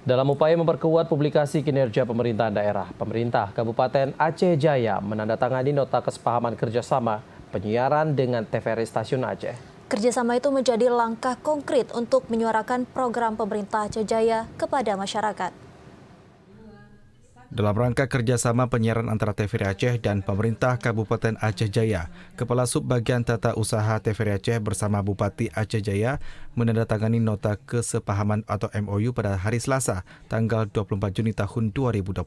Dalam upaya memperkuat publikasi kinerja pemerintahan daerah, pemerintah Kabupaten Aceh Jaya menandatangani nota kesepahaman kerjasama penyiaran dengan TVRI Stasiun Aceh. Kerjasama itu menjadi langkah konkret untuk menyuarakan program pemerintah Aceh Jaya kepada masyarakat. Dalam rangka kerjasama penyiaran antara TVRI Aceh dan pemerintah Kabupaten Aceh Jaya, Kepala Subbagian Tata Usaha TVRI Aceh bersama Bupati Aceh Jaya menandatangani nota kesepahaman atau MOU pada hari Selasa, tanggal 24 Juni tahun 2025.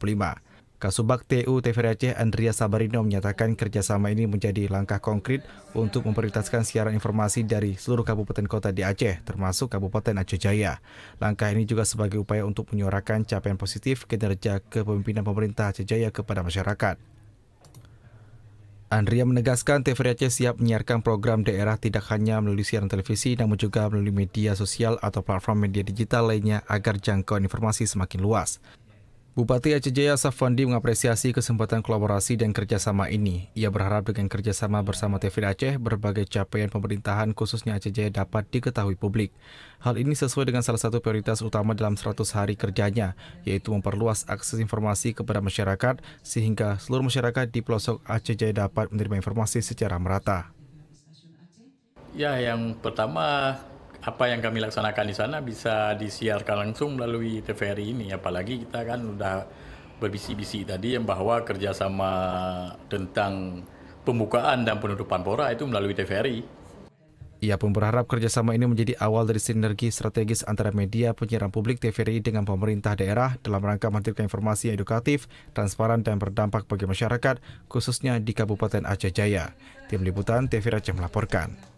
Kasubag TU TVRI Aceh Andrea Sabarino menyatakan kerjasama ini menjadi langkah konkret untuk memprioritaskan siaran informasi dari seluruh kabupaten kota di Aceh, termasuk Kabupaten Aceh Jaya. Langkah ini juga sebagai upaya untuk menyuarakan capaian positif kinerja kepemimpinan pemerintah Aceh Jaya kepada masyarakat. Andrea menegaskan TVRI Aceh siap menyiarkan program daerah tidak hanya melalui siaran televisi, namun juga melalui media sosial atau platform media digital lainnya agar jangkauan informasi semakin luas. Bupati Aceh Jaya Safwandi mengapresiasi kesempatan kolaborasi dan kerjasama ini. Ia berharap dengan kerjasama bersama TVRI Aceh, berbagai capaian pemerintahan khususnya Aceh Jaya dapat diketahui publik. Hal ini sesuai dengan salah satu prioritas utama dalam 100 hari kerjanya, yaitu memperluas akses informasi kepada masyarakat sehingga seluruh masyarakat di pelosok Aceh Jaya dapat menerima informasi secara merata. Ya, yang pertama, apa yang kami laksanakan di sana bisa disiarkan langsung melalui TVRI ini. Apalagi kita kan udah berbisi-bisi tadi yang bahwa kerjasama tentang pembukaan dan penutupan pora itu melalui TVRI. Ia pun berharap kerjasama ini menjadi awal dari sinergi strategis antara media penyiaran publik TVRI dengan pemerintah daerah dalam rangka menghadirkan informasi yang edukatif, transparan dan berdampak bagi masyarakat, khususnya di Kabupaten Aceh Jaya. Tim Liputan TVRI Aceh melaporkan.